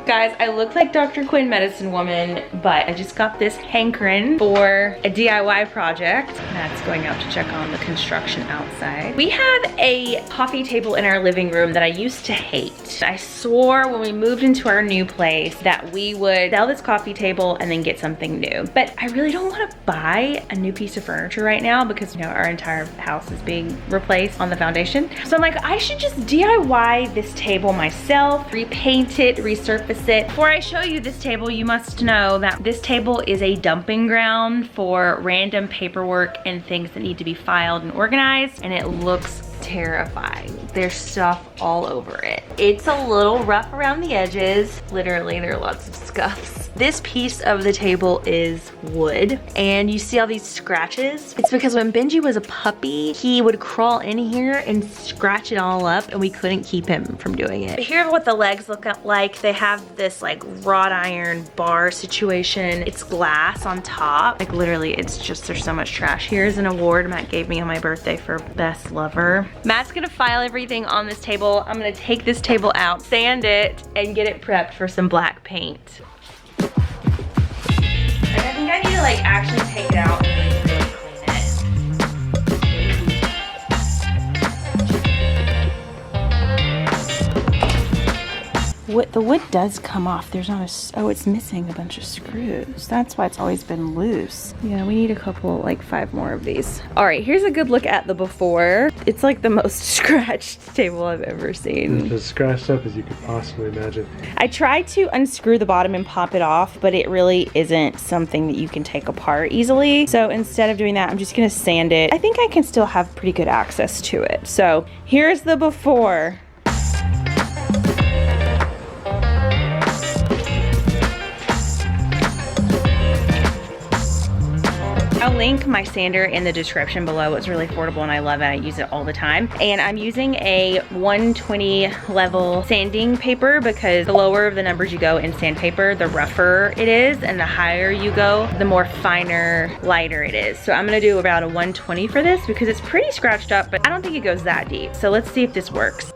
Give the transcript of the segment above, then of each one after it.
Guys, I look like Dr. Quinn Medicine Woman, but I just got this hankering for a DIY project. Matt's going out to check on the construction outside. We have a coffee table in our living room that I used to hate. I swore when we moved into our new place that we would sell this coffee table and then get something new. But I really don't want to buy a new piece of furniture right now because, you know, our entire house is being replaced on the foundation. So I'm like, I should just DIY this table myself, repaint it, resurface it. Before I show you this table, you must know that this table is a dumping ground for random paperwork and things that need to be filed and organized, and it looks terrifying. There's stuff all over it. It's a little rough around the edges. Literally, there are lots of scuffs. This piece of the table is wood, and you see all these scratches? It's because when Benji was a puppy, he would crawl in here and scratch it all up, and we couldn't keep him from doing it. Here's what the legs look like. They have this like wrought iron bar situation. It's glass on top. Like literally, it's just, there's so much trash. Here's an award Matt gave me on my birthday for best lover. Matt's gonna file everything on this table. I'm gonna take this table out, sand it, and get it prepped for some black paint. I think I need to like actually take it out and like really clean it. The wood does come off. There's not a, oh, it's missing a bunch of screws. That's why it's always been loose. Yeah, we need a couple, like 5 more of these. All right, here's a good look at the before. It's like the most scratched table I've ever seen. It's as scratched up as you could possibly imagine. I tried to unscrew the bottom and pop it off, but it really isn't something that you can take apart easily. So instead of doing that, I'm just gonna sand it. I think I can still have pretty good access to it. So here's the before. I'll link my sander in the description below. It's really affordable and I love it. I use it all the time. And I'm using a 120 level sanding paper because the lower of the numbers you go in sandpaper, the rougher it is, and the higher you go, the more finer, lighter it is. So I'm gonna do about a 120 for this because it's pretty scratched up, but I don't think it goes that deep. So let's see if this works.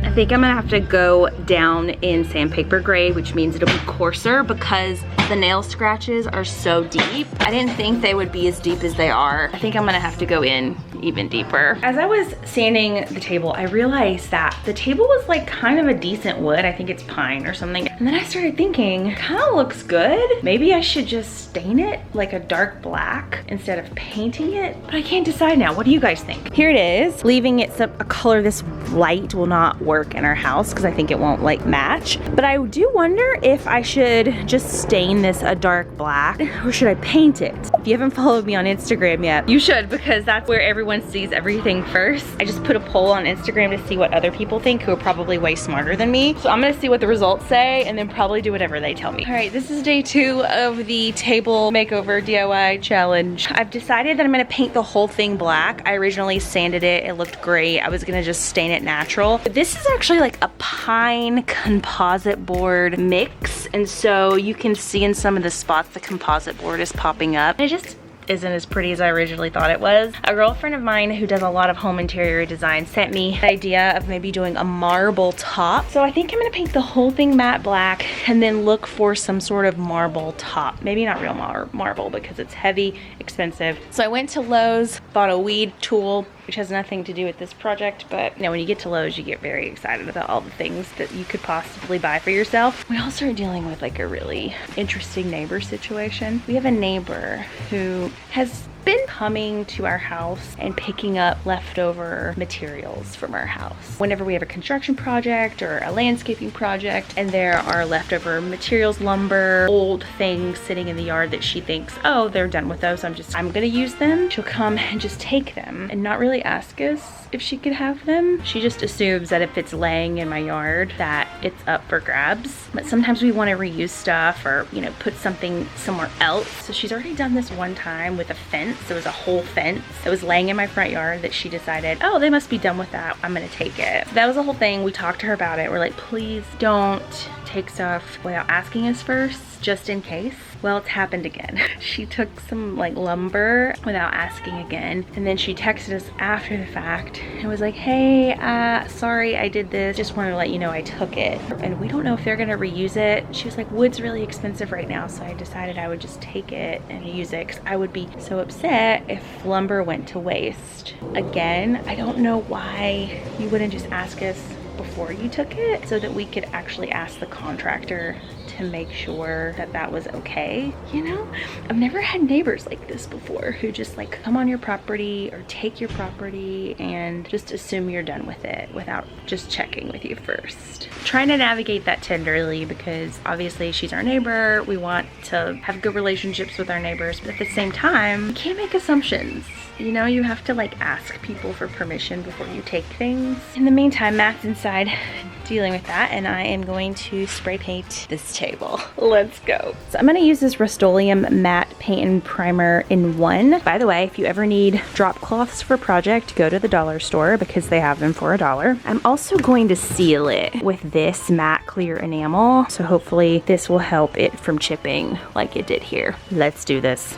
I think I'm gonna have to go down in sandpaper grade, which means it'll be coarser because the nail scratches are so deep. I didn't think they would be as deep as they are. I think I'm gonna have to go in even deeper. As I was sanding the table, I realized that the table was like kind of a decent wood. I think it's pine or something. And then I started thinking, kind of looks good. Maybe I should just stain it like a dark black instead of painting it. But I can't decide now. What do you guys think? Here it is. Leaving it a color this light will not work in our house because I think it won't like match. But I do wonder if I should just stain this a dark black or should I paint it? If you haven't followed me on Instagram yet, you should because that's where everyone sees everything first. I just put a poll on Instagram to see what other people think who are probably way smarter than me. So I'm gonna see what the results say and then probably do whatever they tell me. All right, this is day 2 of the table makeover DIY challenge. I've decided that I'm gonna paint the whole thing black. I originally sanded it, it looked great. I was gonna just stain it natural. But this is actually like a pine composite board mix. And so you can see in some of the spots the composite board is popping up. It just isn't as pretty as I originally thought it was. A girlfriend of mine who does a lot of home interior design sent me the idea of maybe doing a marble top. So I think I'm gonna paint the whole thing matte black and then look for some sort of marble top. Maybe not real marble because it's heavy, expensive. So I went to Lowe's, bought a weed tool, which has nothing to do with this project, but you know, when you get to Lowe's, you get very excited about all the things that you could possibly buy for yourself. We also are dealing with like a really interesting neighbor situation. We have a neighbor who has been coming to our house and picking up leftover materials from our house. Whenever we have a construction project or a landscaping project and there are leftover materials, lumber, old things sitting in the yard that she thinks, oh, they're done with those, I'm gonna use them. She'll come and just take them and not really ask us if she could have them. She just assumes that if it's laying in my yard that it's up for grabs. But sometimes we want to reuse stuff or, you know, put something somewhere else. So she's already done this one time with a fence. It was a whole fence that was laying in my front yard that she decided, oh, they must be done with that, I'm gonna take it. So that was the whole thing. We talked to her about it. We're like, please don't take stuff without asking us first, just in case. Well, it's happened again. She took some like lumber without asking again, and then she texted us after the fact and was like, hey, sorry I did this, just wanted to let you know I took it, and we don't know if they're gonna reuse it. She was like, wood's really expensive right now, so I decided I would just take it and use it, because I would be so upset if lumber went to waste. Again, I don't know why you wouldn't just ask us before you took it so that we could actually ask the contractor to make sure that that was okay. You know, I've never had neighbors like this before who just like come on your property or take your property and just assume you're done with it without just checking with you first. Trying to navigate that tenderly, because obviously she's our neighbor. We want to have good relationships with our neighbors, but at the same time, you can't make assumptions. You know, you have to like ask people for permission before you take things. In the meantime, Matt's inside dealing with that, and I am going to spray paint this table. Let's go. So I'm gonna use this Rust-Oleum matte paint and primer in 1. By the way, if you ever need drop cloths for a project, go to the dollar store because they have them for $1. I'm also going to seal it with this matte clear enamel, so hopefully this will help it from chipping like it did here. Let's do this.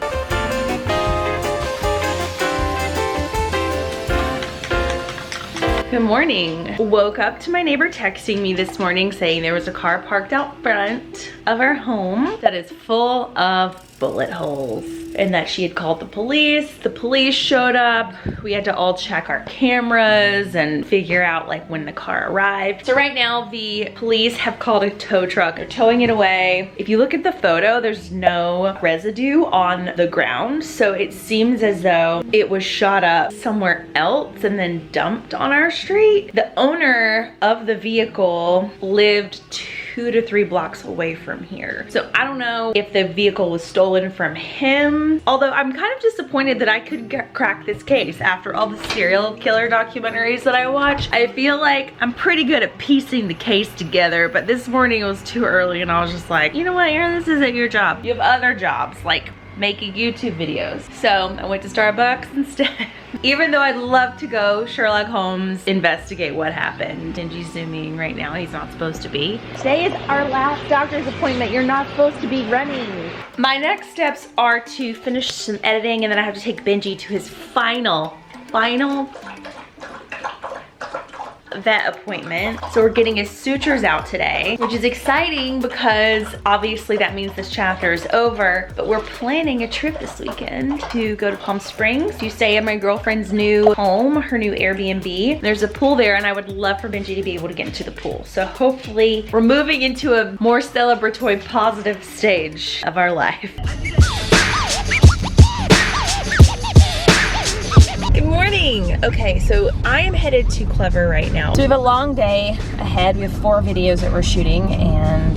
Good morning. Woke up to my neighbor texting me this morning saying there was a car parked out front of our home that is full of bullet holes, and that she had called the police. The police showed up. We had to all check our cameras and figure out like when the car arrived. So right now the police have called a tow truck. They're towing it away. If you look at the photo, there's no residue on the ground. So it seems as though it was shot up somewhere else and then dumped on our street. The owner of the vehicle lived 2 to 3 blocks away from here. So I don't know if the vehicle was stolen from him. Although I'm kind of disappointed that I could crack this case after all the serial killer documentaries that I watch. I feel like I'm pretty good at piecing the case together, but this morning it was too early and I was just like, you know what, Erin, this isn't your job. You have other jobs like making YouTube videos. So I went to Starbucks instead. Even though I'd love to go Sherlock Holmes investigate what happened. Benji's zooming right now. He's not supposed to be. Today is our last doctor's appointment. You're not supposed to be running. My next steps are to finish some editing, and then I have to take Benji to his final vet appointment. So we're getting his sutures out today, which is exciting because obviously that means this chapter is over, but we're planning a trip this weekend to go to Palm Springs to stay at my girlfriend's new home, her new Airbnb. There's a pool there and I would love for Benji to be able to get into the pool. So hopefully we're moving into a more celebratory, positive stage of our life. Okay, so I am headed to Clevver right now. So we have a long day ahead. We have 4 videos that we're shooting, and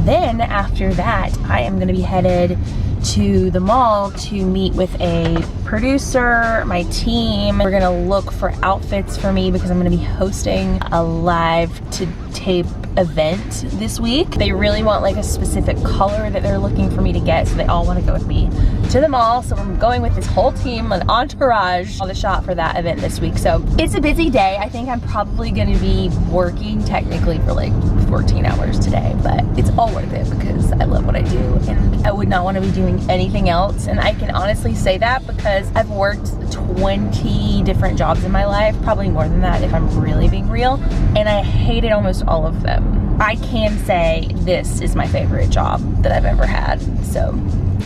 then after that, I am gonna be headed to the mall to meet with a producer, my team. We're gonna look for outfits for me because I'm gonna be hosting a live to tape event this week. They really want like a specific color that they're looking for me to get, so they all want to go with me to the mall. So I'm going with this whole team, an entourage on the shot for that event this week. So it's a busy day. I think I'm probably gonna be working technically for like 14 hours today, but it's all worth it because I love what I do and I would not want to be doing anything else. And I can honestly say that because I've worked 20 different jobs in my life, probably more than that if I'm really being real, and I hated almost all of them. I can say this is my favorite job that I've ever had, so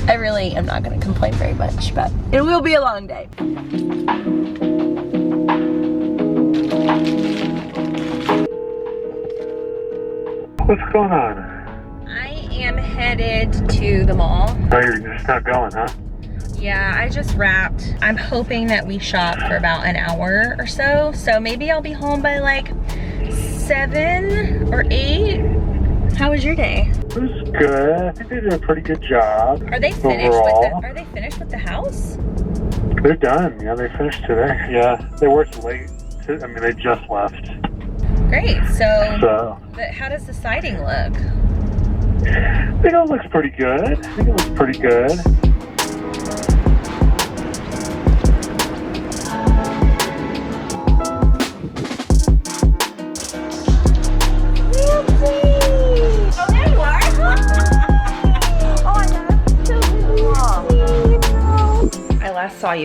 I really am not going to complain very much, but it will be a long day. What's going on? I am headed to the mall. Oh, you're just not going, huh? Yeah, I just wrapped. I'm hoping that we shop for about an hour or so. So maybe I'll be home by like 7 or 8. How was your day? It was good. I think they did a pretty good job. Are they finished overall. are they finished with the house? They're done. Yeah, they finished today. Yeah, they worked late. I mean, they just left. Great. So. But how does the siding look? I think it looks pretty good.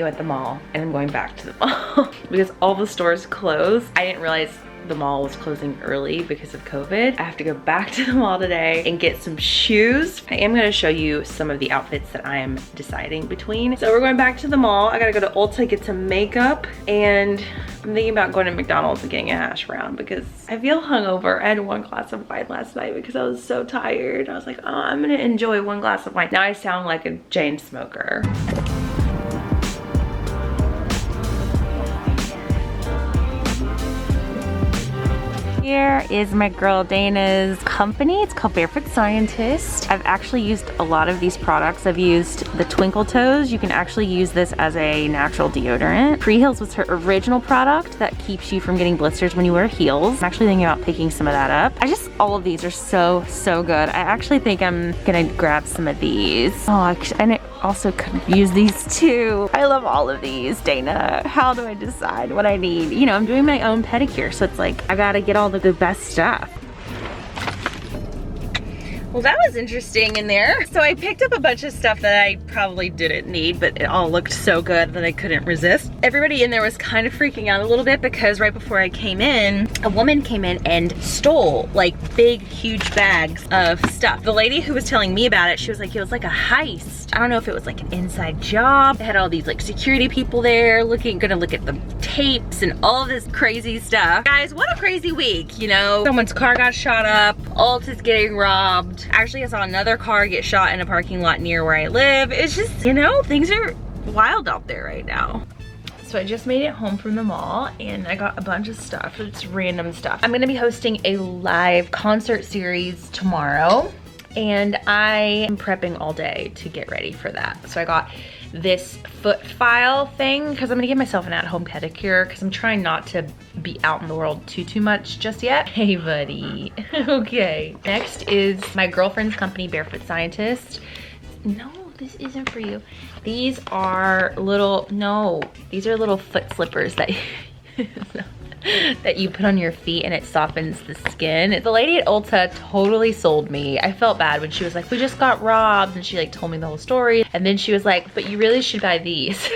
you at the mall, and I'm going back to the mall because all the stores closed. I didn't realize the mall was closing early because of COVID. I have to go back to the mall today and get some shoes. I am gonna show you some of the outfits that I am deciding between. So we're going back to the mall. I gotta go to Ulta, get some makeup, and I'm thinking about going to McDonald's and getting a hash brown because I feel hungover. I had 1 glass of wine last night because I was so tired. I was like, oh, I'm gonna enjoy 1 glass of wine. Now I sound like a chain smoker. Here is my girl Dana's company. It's called Barefoot Scientist. I've actually used a lot of these products. I've used the Twinkle Toes. You can actually use this as a natural deodorant. Pre-Heels was her original product that keeps you from getting blisters when you wear heels. I'm actually thinking about picking some of that up. All of these are so good. I actually think I'm gonna grab some of these. Oh, and it also could use these too. I love all of these, Dana. How do I decide what I need? You know, I'm doing my own pedicure, so it's like, I gotta get all the best stuff. Well, that was interesting in there. So I picked up a bunch of stuff that I probably didn't need, but it all looked so good that I couldn't resist. Everybody in there was kind of freaking out a little bit because right before I came in, a woman came in and stole like big, huge bags of stuff. The lady who was telling me about it, she was like, it was like a heist. I don't know if it was like an inside job. They had all these like security people there gonna look at the tapes and all this crazy stuff. Guys, what a crazy week, you know? Someone's car got shot up, Ulta's getting robbed. Actually, I saw another car get shot in a parking lot near where I live. It's just, you know, things are wild out there right now. So I just made it home from the mall and I got a bunch of stuff. It's random stuff. I'm gonna be hosting a live concert series tomorrow and I am prepping all day to get ready for that. So I got this foot file thing because I'm gonna give myself an at-home pedicure because I'm trying not to be out in the world too much just yet. Hey buddy. Okay, next is my girlfriend's company, Barefoot Scientist. No, this isn't for you. These are little foot slippers that that you put on your feet and it softens the skin. The lady at Ulta totally sold me. I felt bad when she was like, we just got robbed, and she like told me the whole story, and then she was like, but you really should buy these.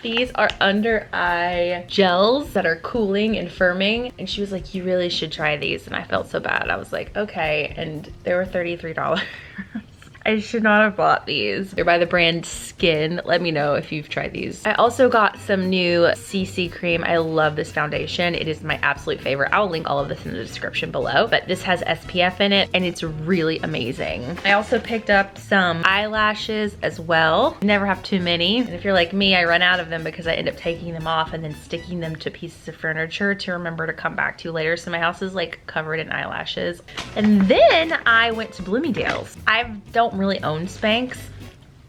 These are under eye gels that are cooling and firming, and she was like, you really should try these, and I felt so bad. I was like, okay, and they were $33. I should not have bought these. They're by the brand Skin. Let me know if you've tried these. I also got some new CC cream. I love this foundation. It is my absolute favorite. I'll link all of this in the description below, but this has SPF in it and it's really amazing. I also picked up some eyelashes as well. Never have too many. And if you're like me, I run out of them because I end up taking them off and then sticking them to pieces of furniture to remember to come back to later. So my house is like covered in eyelashes. And then I went to Bloomingdale's. I don't really own Spanx.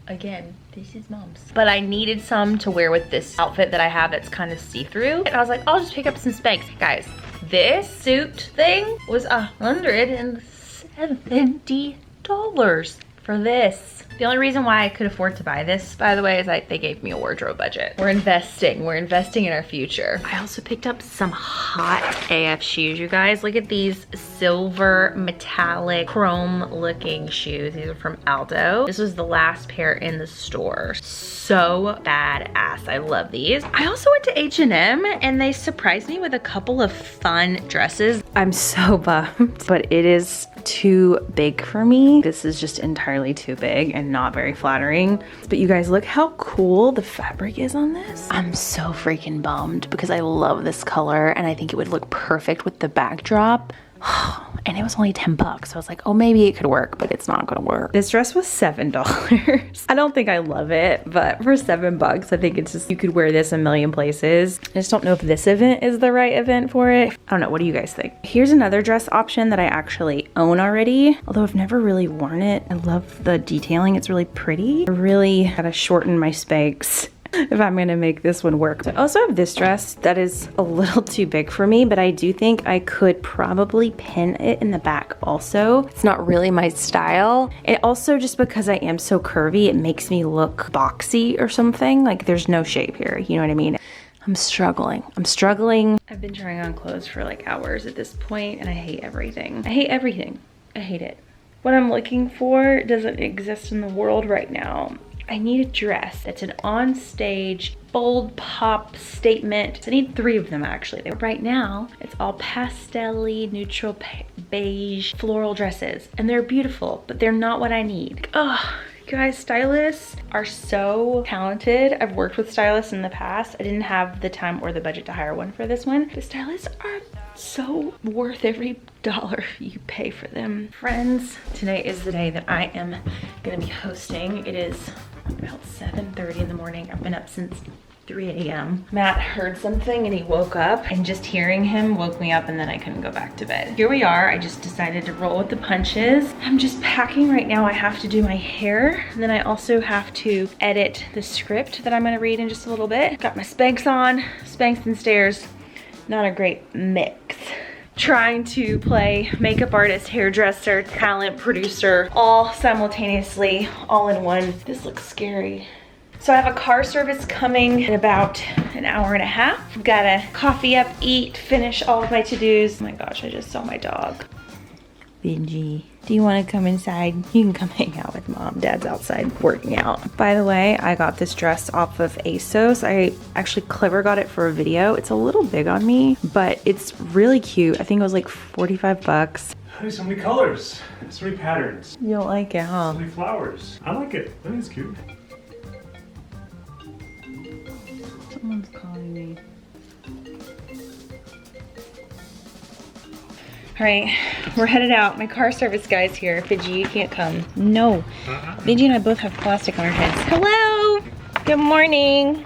Again, this is mom's. But I needed some to wear with this outfit that I have that's kind of see-through. And I was like, I'll just pick up some Spanx. Guys, this suit thing was $170 for this. The only reason why I could afford to buy this, by the way, is they gave me a wardrobe budget. We're investing in our future. I also picked up some hot AF shoes, you guys. Look at these silver metallic chrome looking shoes. These are from Aldo. This was the last pair in the store. So badass, I love these. I also went to H&M and they surprised me with a couple of fun dresses. I'm so bummed, but it is too big for me. This is just entirely too big and not very flattering. But you guys, look how cool the fabric is on this. I'm so freaking bummed because I love this color and I think it would look perfect with the backdrop. And it was only 10 bucks. So I was like, oh, maybe it could work, but it's not gonna work. This dress was $7. I don't think I love it, but for 7 bucks, I think it's just, you could wear this a million places. I just don't know if this event is the right event for it. I don't know, what do you guys think? Here's another dress option that I actually own already, although I've never really worn it. I love the detailing, it's really pretty. I really gotta shorten my Spanx if I'm gonna make this one work. So I also have this dress that is a little too big for me, but I do think I could probably pin it in the back also. It's not really my style. And also just because I am so curvy, it makes me look boxy or something. Like there's no shape here, you know what I mean? I'm struggling. I've been trying on clothes for like hours at this point and I hate everything. I hate everything. I hate it. What I'm looking for doesn't exist in the world right now. I need a dress that's an on-stage, bold pop statement. I need 3 of them actually. Right now, it's all pastel-y, neutral beige floral dresses, and they're beautiful, but they're not what I need. Ugh. Guys, stylists are so talented. I've worked with stylists in the past. I didn't have the time or the budget to hire one for this one. The stylists are so worth every dollar you pay for them. Friends, today is the day that I am gonna be hosting. It is about 7:30 in the morning. I've been up since 3 a.m. Matt heard something and he woke up, and just hearing him woke me up, and then I couldn't go back to bed. Here we are. I just decided to roll with the punches. I'm just packing right now. I have to do my hair, and then I also have to edit the script that I'm gonna read in just a little bit. Got my Spanx on, Spanx and stairs. Not a great mix. Trying to play makeup artist, hairdresser, talent, producer, all simultaneously, all in one. This looks scary. So I have a car service coming in about an hour and a half. I've got to coffee up, eat, finish all of my to-dos. Oh my gosh, I just saw my dog. Benji, do you want to come inside? You can come hang out with Mom. Dad's outside working out. By the way, I got this dress off of ASOS. Clevver got it for a video. It's a little big on me, but it's really cute. I think it was like 45 bucks. There's so many colors, so many patterns. You don't like it, huh? So many flowers. I like it. I think it's cute. Someone's calling me. All right, we're headed out. My car service guy's here. Fidji, you can't come. No. Fidji and I both have plastic on our heads. Hello. Good morning.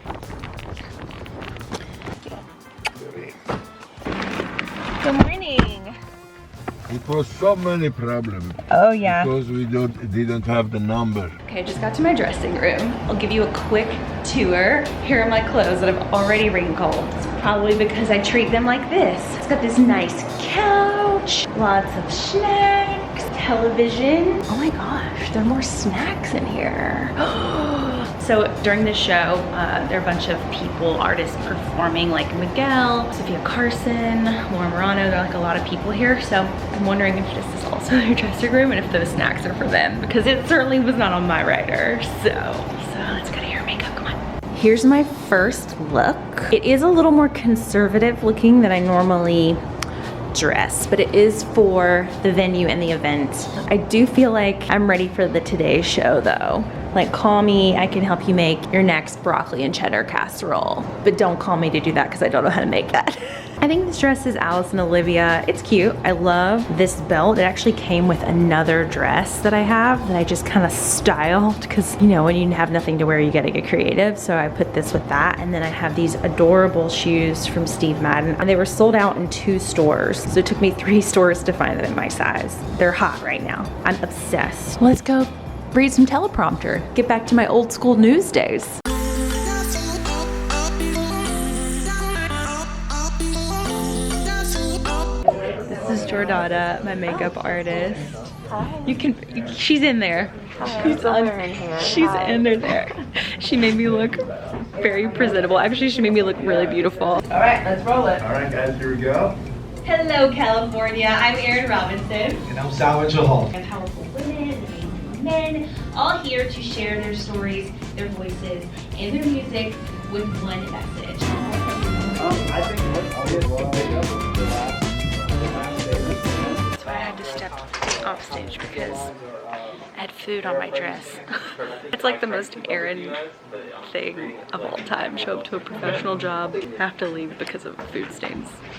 Good morning. It was so many problems. Oh yeah. Because we didn't have the number. Okay, I just got to my dressing room. I'll give you a quick tour. Here are my clothes that I've already wrinkled. It's probably because I treat them like this. It's got this nice couch, lots of snacks, television. Oh my gosh, there are more snacks in here. So during the show, there are a bunch of people, artists performing, like Miguel, Sophia Carson, Laura Morano. There are like a lot of people here. So I'm wondering if this is also their dressing room and if those snacks are for them, because it certainly was not on my rider. So let's go to hair and makeup, come on. Here's my first look. It is a little more conservative looking than I normally dress, but it is for the venue and the event. I do feel like I'm ready for the Today Show though. Like, call me, I can help you make your next broccoli and cheddar casserole. But don't call me to do that because I don't know how to make that. I think this dress is Alice and Olivia. It's cute. I love this belt. It actually came with another dress that I have that I just kind of styled because, you know, when you have nothing to wear, you gotta get creative. So I put this with that. And then I have these adorable shoes from Steve Madden. And they were sold out in 2 stores. So it took me 3 stores to find them in my size. They're hot right now. I'm obsessed. Let's go read some teleprompter. Get back to my old school news days. This is Jordana, my makeup artist. Hi. She's in there. She's in there. She made me look very presentable. Actually, she made me look really beautiful. All right, let's roll it. All right, guys, here we go. Hello, California. I'm Erin Robinson. And I'm Salvage Hall. And powerful women, amazing men, all here to share their stories, their voices, and their music with one message. I think I'll get one the last day. So I had to step off stage because I had food on my dress. It's like the most Erin thing of all time. Show up to a professional job, have to leave because of food stains.